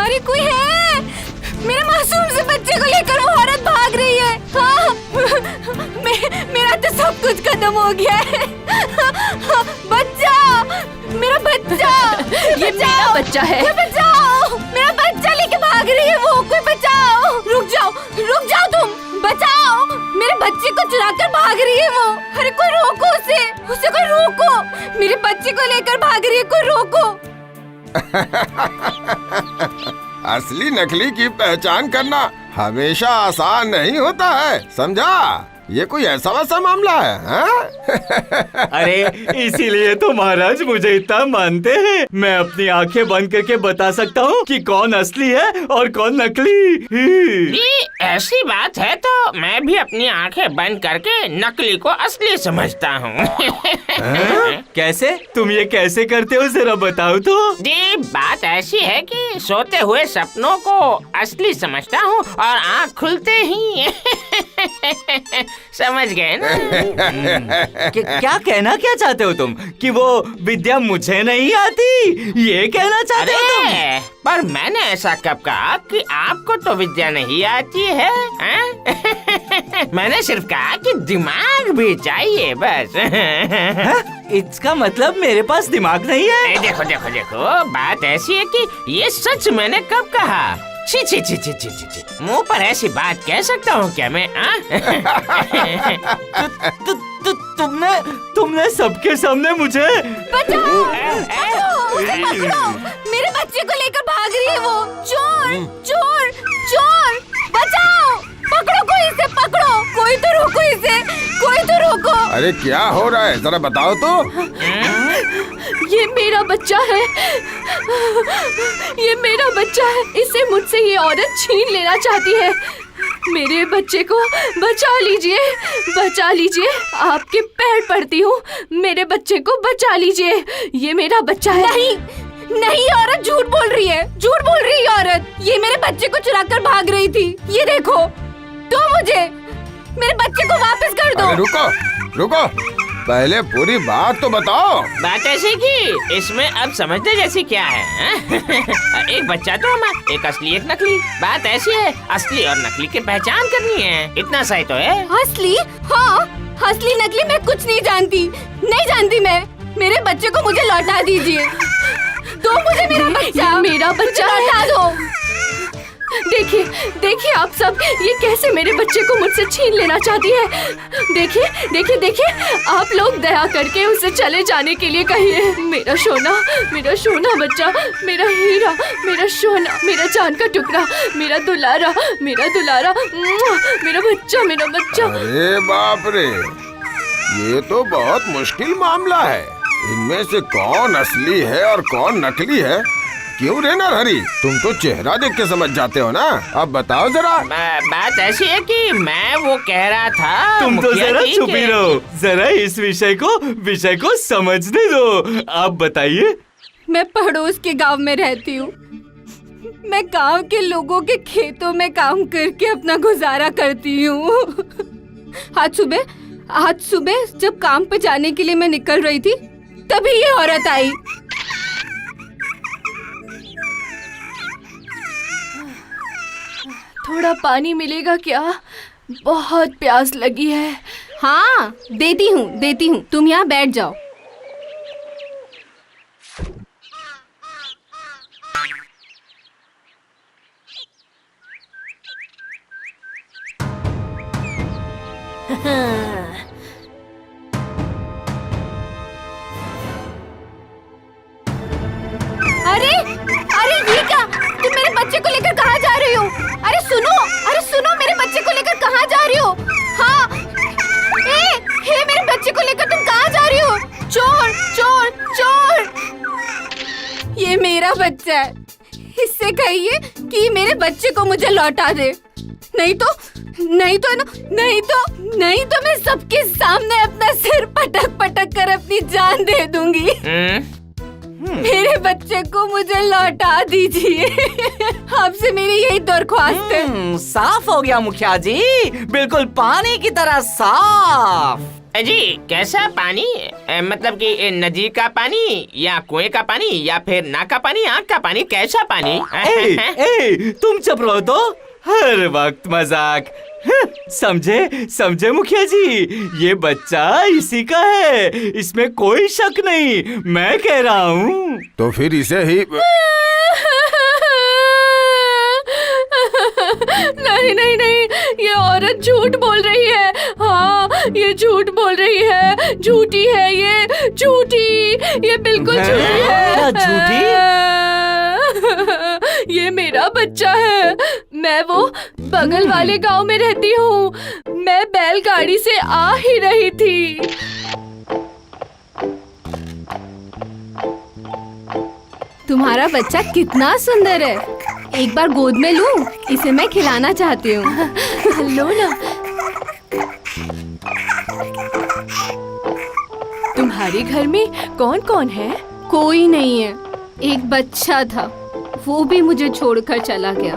अरे कोई है? मेरे मासूम से बच्चे को लेकर वो औरत भाग रही है। हाँ, मेरा तो सब कुछ खत्म हो गया है। बच्चा, मेरा बच्चा, ये मेरा बच्चा है। बचाओ, मेरा बच्चा लेके भाग रही है वो, कोई बचाओ। रुक जाओ तुम, बचाओ, मेरे बच्चे को चुराकर भाग रही है वो। अरे कोई रोको उसे कोई रोको, मेरे बच्चे को लेकर भाग रही है, कोई रोको। असली नकली की पहचान करना हमेशा आसान नहीं होता है, समझा? ये कोई ऐसा वैसा मामला है, हाँ? अरे इसीलिए तो महाराज मुझे इतना मानते हैं। मैं अपनी आंखें बंद करके बता सकता हूँ कि कौन असली है और कौन नकली। ऐसी बात है तो मैं भी अपनी आंखें बंद करके नकली को असली समझता हूँ। कैसे? तुम ये कैसे करते हो, जरा बताओ तो। जी बात ऐसी है कि सोते हुए सपनों को असली समझता हूँ और आँख खुलते ही समझ गए ना? क्या कहना क्या चाहते हो तुम? कि वो विद्या मुझे नहीं आती, ये कहना चाहते हो तुम? अरे पर मैंने ऐसा कब कहा कि आपको तो विद्या नहीं आती है? मैंने सिर्फ कहा कि दिमाग भी चाहिए बस। इसका मतलब मेरे पास दिमाग नहीं है? देखो बात ऐसी है कि ये सच मैंने कब कहा? छी, मुंह पर ऐसी बात कह सकता हूँ क्या मैं? तुमने सबके सामने मुझे बचाओ, उसे पकड़ो, मेरे बच्चे को लेकर भाग रही है वो। चोर, बचाओ, पकड़ो, कोई तो रोको इसे, कोई तो रोको। अरे क्या हो रहा है, जरा बताओ तो। ये मेरा बच्चा है, ये मेरा बच्चा है। इसे मुझसे ये औरत छीन लेना चाहती है। मेरे बच्चे को बचा लीजिए, आपके पैर पड़ती हूँ, मेरे बच्चे को बचा लीजिए। ये मेरा बच्चा है। नहीं, औरत झूठ बोल रही है औरत। ये मेरे बच्चे को चुराकर भाग रही थी। ये देखो, दो मुझे, मेरे बच्चे को वापस कर दो। अरे रुको, पहले पूरी बात तो बताओ। बात ऐसी कि इसमें अब समझने जैसी क्या है? एक बच्चा तो हमारा, एक असली एक नकली। बात ऐसी है, असली और नकली की पहचान करनी है, इतना सही तो है। असली? हाँ, असली नकली मैं कुछ नहीं जानती मैं। मेरे बच्चे को मुझे लौटा दीजिए। दो मुझे मेरा बच्चा लौटा दो। देखिए आप सब, ये कैसे मेरे बच्चे को मुझसे छीन लेना चाहती है। देखिए, आप लोग दया करके उसे चले जाने के लिए कहिए। मेरा सोना बच्चा, मेरा हीरा, मेरा सोना, मेरा जान का टुकड़ा, मेरा दुलारा, मेरा बच्चा। अरे बाप रे, ये तो बहुत मुश्किल मामला है। इनमें से कौन असली है और कौन नकली है? क्यों रे नरहरी, तुम तो चेहरा देख के समझ जाते हो ना। अब बताओ जरा। बात ऐसी है कि मैं वो कह रहा था। तुम तो जरा चुप ही रहो, जरा इस विषय को समझने दो। आप बताइए। मैं पड़ोस के गांव में रहती हूँ। मैं गांव के लोगों के खेतों में काम करके अपना गुजारा करती हूँ। आज सुबह जब काम पे जाने के लिए मैं निकल रही थी, तभी ये औरत आई। थोड़ा पानी मिलेगा क्या? बहुत प्यास लगी है। हाँ, देती हूँ, तुम यहाँ बैठ जाओ। अरे ये क्या? तुम मेरे बच्चे को लेकर कहाँ जा रही हो? अरे सुनो, मेरे बच्चे को लेकर कहाँ जा रही हो? हाँ, मेरे बच्चे को लेकर तुम कहाँ जा रही हो? चोर! ये मेरा बच्चा है। इससे कहिए कि मेरे बच्चे को मुझे लौटा दे, नहीं तो मैं सबके सामने अपना सिर पटक कर अपनी जान दे दूंगी। मेरे बच्चे को मुझे लौटा दीजिए। आपसे मेरी यही दरख्वास्त है। साफ हो गया मुखिया जी, बिल्कुल पानी की तरह साफ। जी कैसा पानी? मतलब कि नदी का पानी या कुएं का पानी या फिर नाक का पानी, आँख का पानी, कैसा पानी? तुम चुप रहो तो, हर वक्त मजाक। समझे समझे मुखिया जी, ये बच्चा इसी का है, इसमें कोई शक नहीं, मैं कह रहा हूँ। तो फिर इसे ही नहीं नहीं नहीं, ये औरत झूठ बोल रही है। हाँ, ये झूठ बोल रही है, झूठी है ये, झूठी, ये बिल्कुल झूठी है। क्या झूठी? ये मेरा बच्चा है। मैं वो बगल वाले गांव में रहती हूँ। मैं बैलगाड़ी से आ ही रही थी। तुम्हारा बच्चा कितना सुंदर है, एक बार गोद में लूं? इसे मैं खिलाना चाहती हूँ। लो ना। तुम्हारे घर में कौन कौन है? कोई नहीं है, एक बच्चा था, वो भी मुझे छोड़कर चला गया।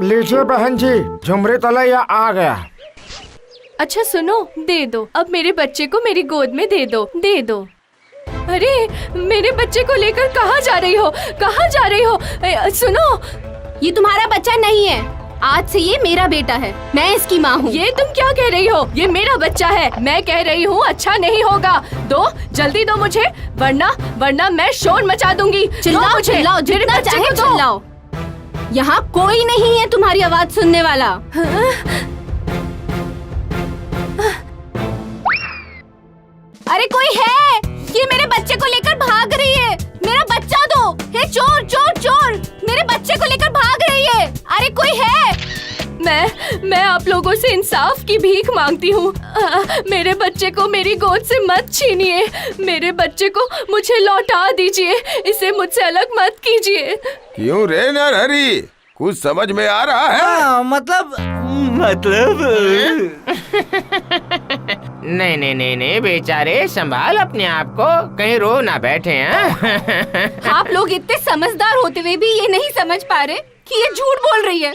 लीजिए बहन जी, झुमरी तलैया आ गया। अच्छा सुनो, दे दो, अब मेरे बच्चे को मेरी गोद में दे दो, दे दो। अरे मेरे बच्चे को लेकर कहाँ जा रही हो, कहाँ जा रही हो? सुनो, ये तुम्हारा बच्चा नहीं है, आज से ये मेरा बेटा है, मैं इसकी माँ हूँ। ये तुम क्या कह रही हो? ये मेरा बच्चा है, मैं कह रही हूँ अच्छा नहीं होगा। दो, जल्दी दो मुझे, वरना मैं शोर मचा दूंगी। चिल्लाओ चिल्लाओ, जितना चाहे चिल्लाओ, यहाँ कोई नहीं है तुम्हारी आवाज सुनने वाला। अरे कोई है? ये मेरे बच्चे को लेकर भाग रही है, मेरा बच्चा दो। हे चोर चोर चोर, मेरे बच्चे को लेकर भाग रही है। अरे कोई है? मैं आप लोगों से इंसाफ की भीख मांगती हूँ। मेरे बच्चे को मेरी गोद से मत छीनिए, मेरे बच्चे को मुझे लौटा दीजिए, इसे मुझसे अलग मत कीजिए। क्यों रे नरहरी, कुछ समझ में आ रहा है? मतलब नहीं नहीं नहीं नहीं बेचारे, संभाल अपने आप को, कहीं रो ना बैठे हैं। आप लोग इतने समझदार होते हुए भी ये नहीं समझ पा रहे कि ये झूठ बोल रही है।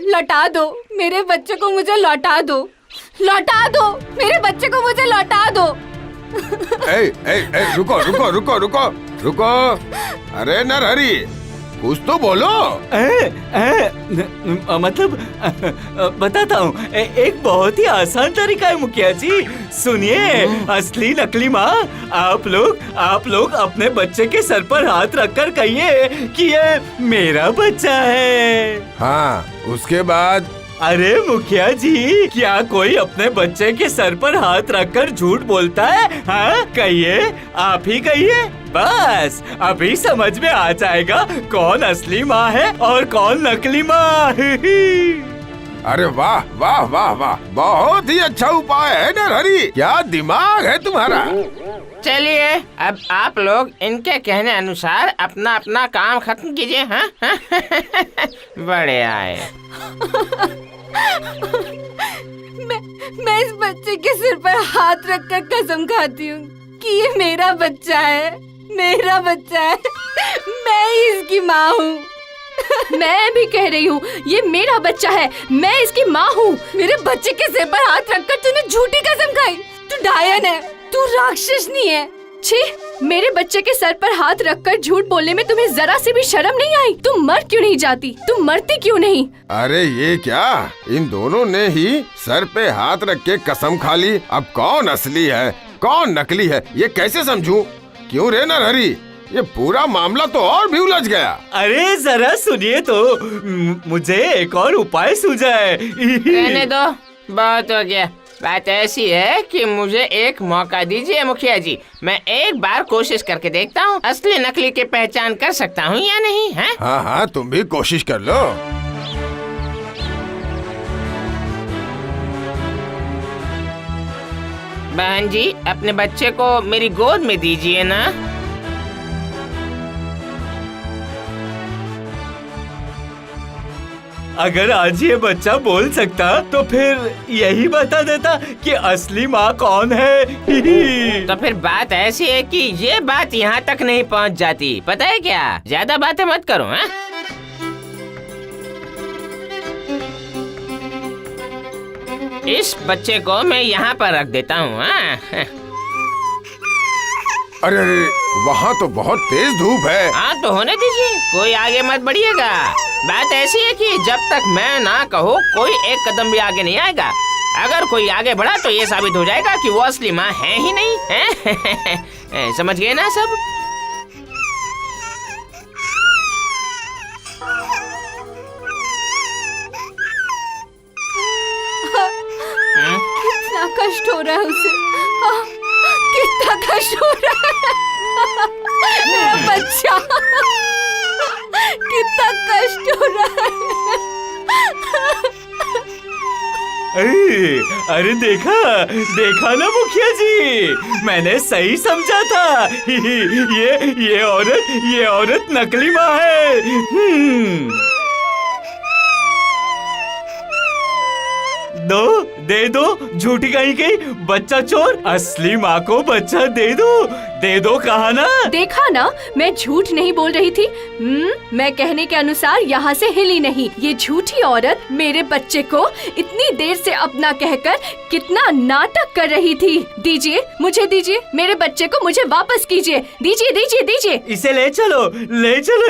लौटा दो मेरे बच्चे को, मुझे लौटा दो, लौटा दो मेरे बच्चे को, मुझे लौटा दो। रुको रुको रुको रुको रुको, अरे नरहरी कुछ तो बोलो। मतलब बताता हूँ, एक बहुत ही आसान तरीका है मुखिया जी, सुनिए। असली नकली माँ, आप लोग अपने बच्चे के सर पर हाथ रखकर कहिए कि ये मेरा बच्चा है। हाँ, उसके बाद? अरे मुखिया जी, क्या कोई अपने बच्चे के सर पर हाथ रखकर झूठ बोलता है? हाँ कहिए, आप ही कहिए, बस अभी समझ में आ जाएगा कौन असली माँ है और कौन नकली माँ। अरे वाह वाह वाह वाह, बहुत ही अच्छा उपाय है नरहरी, क्या दिमाग है तुम्हारा। चलिए अब आप लोग इनके कहने अनुसार अपना अपना काम खत्म कीजिए। हाँ बड़े आए। मैं इस बच्चे के सिर पर हाथ रखकर कसम खाती हूँ कि ये मेरा बच्चा है, मेरा बच्चा है, मैं ही इसकी माँ हूँ। मैं भी कह रही हूँ, ये मेरा बच्चा है, मैं इसकी माँ हूँ। मेरे बच्चे के सिर पर हाथ रखकर तूने झूठी कसम खाई, तू डायन है, तू राक्षसनी है। छी, मेरे बच्चे के सर पर हाथ रखकर झूठ बोलने में तुम्हें जरा सी भी शर्म नहीं आई? तुम मर क्यों नहीं जाती? तुम मरती क्यों नहीं? अरे ये क्या, इन दोनों ने ही सर पे हाथ रख के कसम खा ली, अब कौन असली है कौन नकली है ये कैसे समझूं? क्यों रे नरहरी, ये पूरा मामला तो और भी उलझ गया। अरे जरा सुनिए तो, मुझे एक और उपाय सूझा है। रहने दो, बहुत हो गया। बात ऐसी है कि मुझे एक मौका दीजिए मुखिया जी, मैं एक बार कोशिश करके देखता हूँ असली नकली की पहचान कर सकता हूँ या नहीं है? हाँ हाँ, तुम भी कोशिश कर लो। बहन जी, अपने बच्चे को मेरी गोद में दीजिए ना। अगर आज ये बच्चा बोल सकता तो फिर यही बता देता कि असली माँ कौन है। तो फिर बात ऐसी है कि ये बात यहाँ तक नहीं पहुँच जाती, पता है क्या? ज्यादा बातें मत करो। हाँ, इस बच्चे को मैं यहाँ पर रख देता हूँ। हाँ अरे अरे, वहाँ तो बहुत तेज धूप है। हाँ तो होने दीजिए, कोई आगे मत बढ़िएगा। बात ऐसी है कि जब तक मैं ना कहूँ कोई एक कदम भी आगे नहीं आएगा। अगर कोई आगे बढ़ा तो ये साबित हो जाएगा कि वो असली माँ है ही नहीं है। समझ गए ना सब? कितना कष्ट हो रहा है उसे। कितना कष्ट हो रहा है मेरा बच्चा। कितना कष्ट हो रहा है। अरे देखा ना मुखिया जी, मैंने सही समझा था। ये औरत नकली माँ है। दे दो झूठी कहीं की बच्चा चोर, असली माँ को बच्चा दे दो कहा ना। देखा ना, मैं झूठ नहीं बोल रही थी। मैं कहने के अनुसार यहाँ से हिली नहीं। ये झूठी औरत मेरे बच्चे को इतनी देर से अपना कहकर कितना नाटक कर रही थी। दीजिए, मुझे दीजिए, मेरे बच्चे को मुझे वापस कीजिए। दीजिए। इसे ले चलो,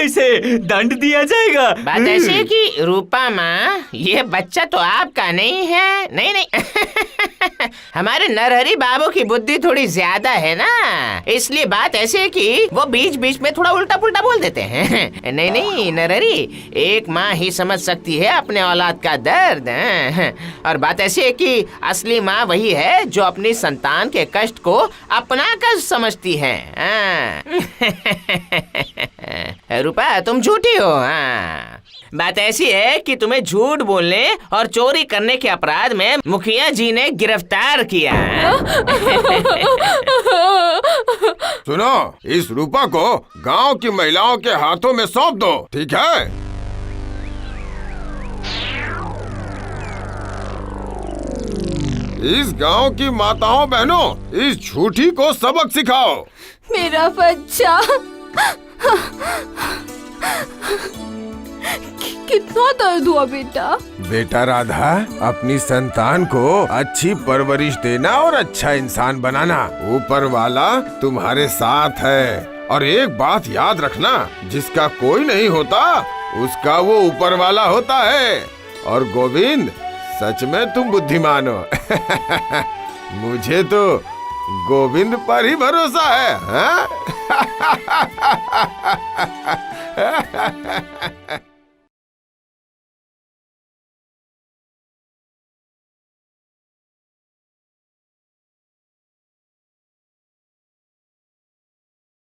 इसे दंड दिया जाएगा। बात ऐसी है कि रूपा माँ, ये बच्चा तो आपका नहीं है। नहीं हमारे नरहरी बाबू की बुद्धि थोड़ी ज्यादा है ना, इसलिए बात ऐसी है कि वो बीच बीच में थोड़ा उल्टा पुल्टा बोल देते हैं। नहीं नरहरी, एक माँ ही समझ सकती है अपने औलाद का दर्द। और बात ऐसी है कि असली माँ वही है जो अपनी संतान के कष्ट को अपना कष्ट समझती है। रूपा, तुम झूठी हो। बात ऐसी है कि तुम्हें झूठ बोलने और चोरी करने के अपराध में मुखिया जी ने गिरफ्तार किया। सुनो, इस रूपा को गांव की महिलाओं के हाथों में सौंप दो, ठीक है? इस गांव की माताओं बहनों, इस झूठी को सबक सिखाओ। मेरा बच्चा। कितना दर्द हुआ बेटा राधा, अपनी संतान को अच्छी परवरिश देना और अच्छा इंसान बनाना। ऊपर वाला तुम्हारे साथ है। और एक बात याद रखना, जिसका कोई नहीं होता उसका वो ऊपर वाला होता है। और गोविंद, सच में तुम बुद्धिमान हो। मुझे तो गोविंद पर ही भरोसा है। हाँ?